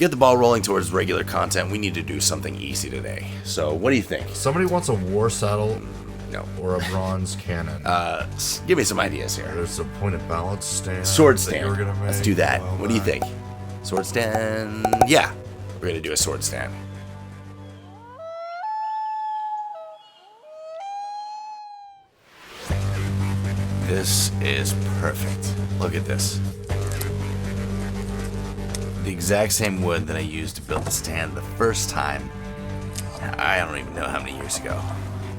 get the ball rolling towards regular content, we need to do something easy today. So, what do you think? Somebody wants a war saddle No. or a bronze cannon. Give me some ideas here. There's a point of balance stand. Sword that stand. you were gonna make Let's do that. a while What do you back. think? Sword stand. Yeah, we're gonna do a sword stand. This is perfect. Look at this. The exact same wood that I used to build the stand the first time. I don't even know how many years ago.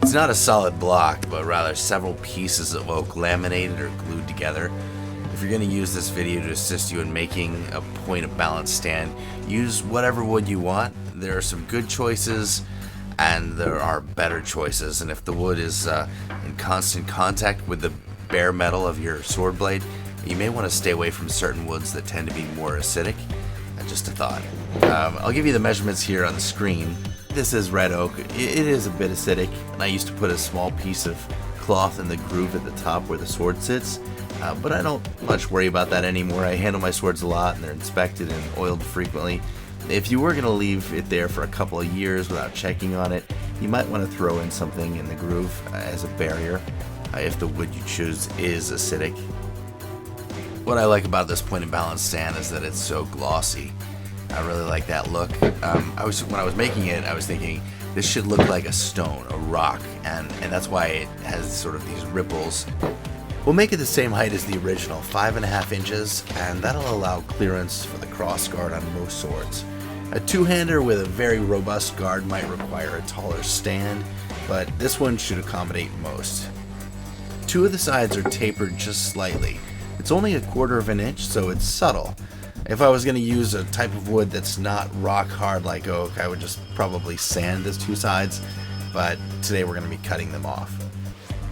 It's not a solid block, but rather several pieces of oak laminated or glued together. If you're going to use this video to assist you in making a point of balance stand, use whatever wood you want. There are some good choices and there are better choices, and if the wood is in constant contact with the bare metal of your sword blade, you may want to stay away from certain woods that tend to be more acidic. Just a thought. I'll give you the measurements here on the screen. This is red oak. It is a bit acidic, and I used to put a small piece of cloth in the groove at the top where the sword sits, but I don't much worry about that anymore. I handle my swords a lot, and they're inspected and oiled frequently. If you were going to leave it there for a couple of years without checking on it, you might want to throw in something in the groove as a barrier if the wood you choose is acidic. What I like about this point of balance stand is that it's so glossy. I really like that look. When I was making it, I was thinking this should look like a stone, a rock, and that's why it has sort of these ripples. We'll make it the same height as the original, 5.5 inches, and that'll allow clearance for the cross guard on most swords. A two-hander with a very robust guard might require a taller stand, but this one should accommodate most. Two of the sides are tapered just slightly. It's only 1/4 inch, so it's subtle. If I was going to use a type of wood that's not rock hard like oak, I would just probably sand those two sides, but today we're going to be cutting them off.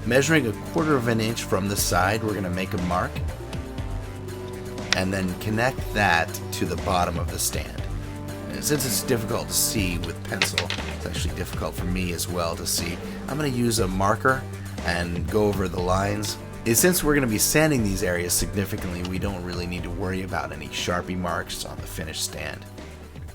Measuring 1/4 inch from the side, we're going to make a mark, and then connect that to the bottom of the stand. And since it's difficult to see with pencil, it's actually difficult for me as well to see, I'm going to use a marker and go over the lines. Since we're going to be sanding these areas significantly, we don't really need to worry about any Sharpie marks on the finished stand.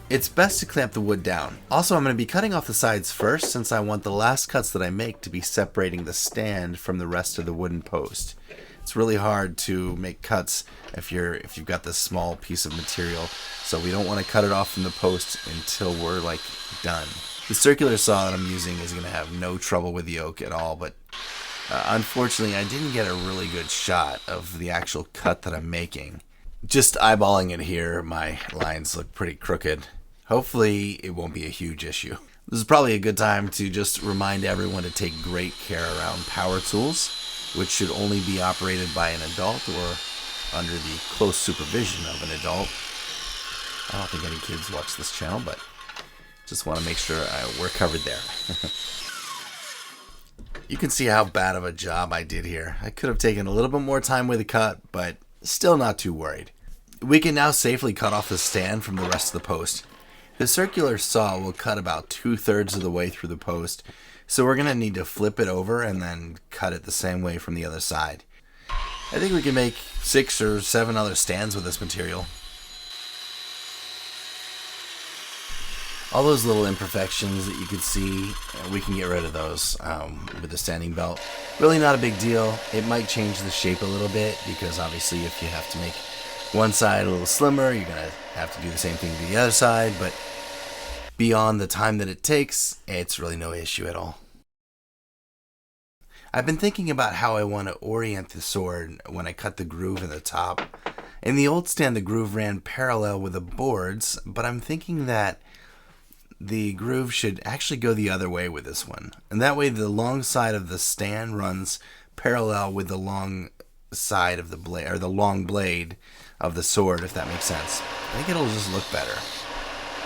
It's best to clamp the wood down. Also, I'm going to be cutting off the sides first, since I want the last cuts that I make to be separating the stand from the rest of the wooden post. It's really hard to make cuts if you've got this small piece of material, so we don't want to cut it off from the post until we're like done. The circular saw that I'm using is going to have no trouble with the oak at all, but unfortunately, I didn't get a really good shot of the actual cut that I'm making. Just eyeballing it here, my lines look pretty crooked. Hopefully, it won't be a huge issue. This is probably a good time to just remind everyone to take great care around power tools, which should only be operated by an adult or under the close supervision of an adult. I don't think any kids watch this channel, but just want to make sure we're covered there. You can see how bad of a job I did here. I could have taken a little bit more time with the cut, but still not too worried. We can now safely cut off the stand from the rest of the post. The circular saw will cut about 2/3 of the way through the post, so we're going to need to flip it over and then cut it the same way from the other side. I think we can make 6 or 7 other stands with this material. All those little imperfections that you could see, we can get rid of those with the sanding belt. Really not a big deal. It might change the shape a little bit, because obviously if you have to make one side a little slimmer, you're going to have to do the same thing to the other side, but beyond the time that it takes, it's really no issue at all. I've been thinking about how I want to orient the sword when I cut the groove in the top. In the old stand, the groove ran parallel with the boards, but I'm thinking that the groove should actually go the other way with this one. And that way the long side of the stand runs parallel with the long side of the blade, or the long blade of the sword, if that makes sense. I think it'll just look better.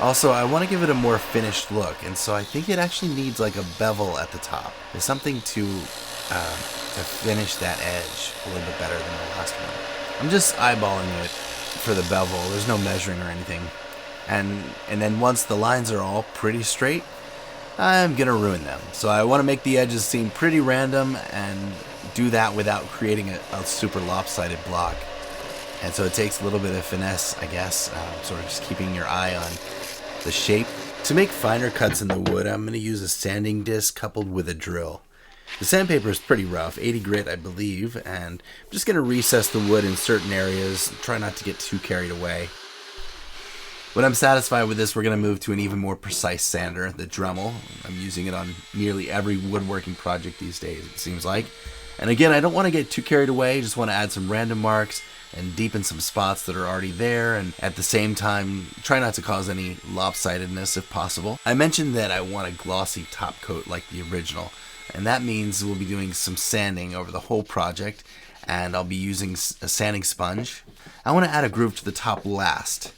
Also, I want to give it a more finished look, and so I think it actually needs like a bevel at the top. There's something to finish that edge a little bit better than the last one. I'm just eyeballing it for the bevel. There's no measuring or anything. And then once the lines are all pretty straight, I'm gonna ruin them. So I want to make the edges seem pretty random and do that without creating a super lopsided block. And so it takes a little bit of finesse, I guess, sort of just keeping your eye on the shape. To make finer cuts in the wood, I'm going to use a sanding disc coupled with a drill. The sandpaper is pretty rough, 80 grit I believe, and I'm just going to recess the wood in certain areas, try not to get too carried away. When I'm satisfied with this, we're going to move to an even more precise sander, the Dremel. I'm using it on nearly every woodworking project these days, it seems like. And again, I don't want to get too carried away, just want to add some random marks and deepen some spots that are already there, and at the same time try not to cause any lopsidedness if possible. I mentioned that I want a glossy top coat like the original, and that means we'll be doing some sanding over the whole project, and I'll be using a sanding sponge. I want to add a groove to the top last.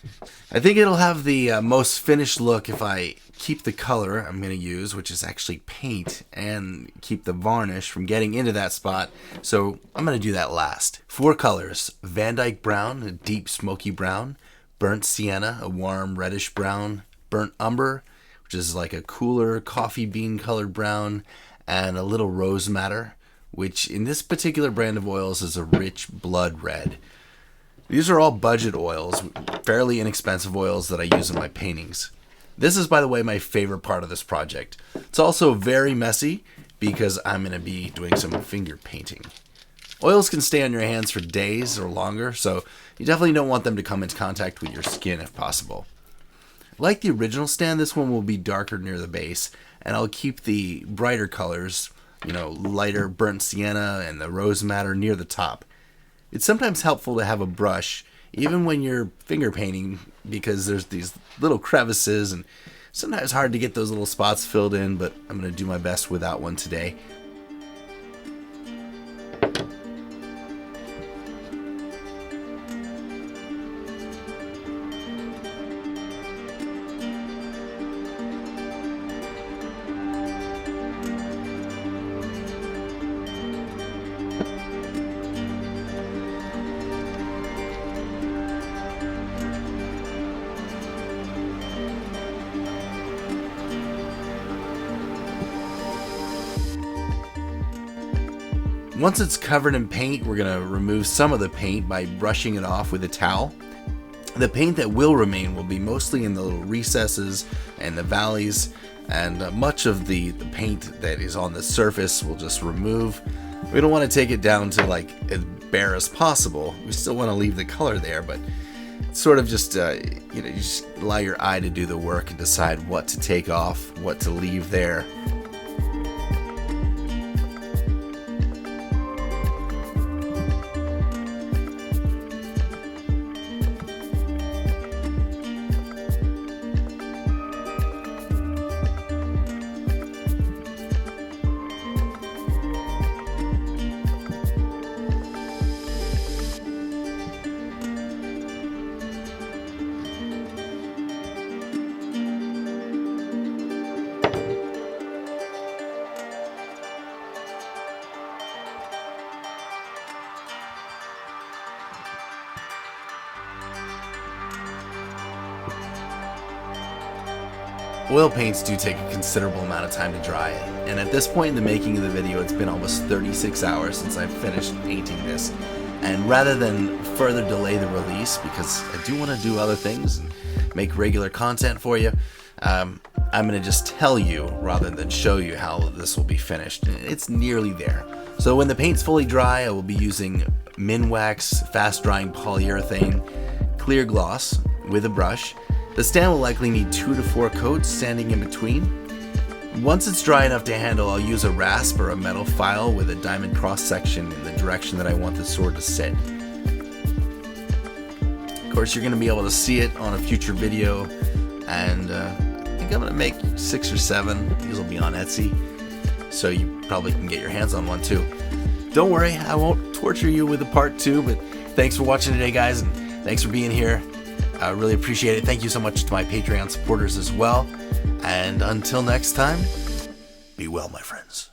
I think it'll have the most finished look if I keep the color I'm going to use, which is actually paint, and keep the varnish from getting into that spot, so I'm going to do that last. 4 colors: Van Dyke Brown, a deep smoky brown; Burnt Sienna, a warm reddish brown; Burnt Umber, which is like a cooler coffee bean colored brown; and a little Rose Madder, which in this particular brand of oils is a rich blood red. These are all budget oils, fairly inexpensive oils that I use in my paintings. This is, by the way, my favorite part of this project. It's also very messy because I'm going to be doing some finger painting. Oils can stay on your hands for days or longer, so you definitely don't want them to come into contact with your skin if possible. Like the original stand, this one will be darker near the base, and I'll keep the brighter colors, lighter Burnt Sienna and the Rose Madder near the top. It's sometimes helpful to have a brush, even when you're finger painting, because there's these little crevices and sometimes hard to get those little spots filled in, but I'm going to do my best without one today. Once it's covered in paint, we're going to remove some of the paint by brushing it off with a towel. The paint that will remain will be mostly in the little recesses and the valleys, and much of the paint that is on the surface we'll just remove. We don't want to take it down to like as bare as possible. We still want to leave the color there, but it's sort of just, you just allow your eye to do the work and decide what to take off, what to leave there. Oil paints do take a considerable amount of time to dry, and at this point in the making of the video, it's been almost 36 hours since I've finished painting this. And rather than further delay the release, because I do want to do other things and make regular content for you, I'm going to just tell you rather than show you how this will be finished. It's nearly there. So when the paint's fully dry, I will be using Minwax fast drying polyurethane clear gloss with a brush. The stand will likely need 2 to 4 coats sanding in between. Once it's dry enough to handle, I'll use a rasp or a metal file with a diamond cross section in the direction that I want the sword to sit. Of course, you're going to be able to see it on a future video, and I think I'm going to make 6 or 7. These will be on Etsy, so you probably can get your hands on one too. Don't worry, I won't torture you with a part 2, but thanks for watching today, guys, and thanks for being here. I really appreciate it. Thank you so much to my Patreon supporters as well. And until next time, be well, my friends.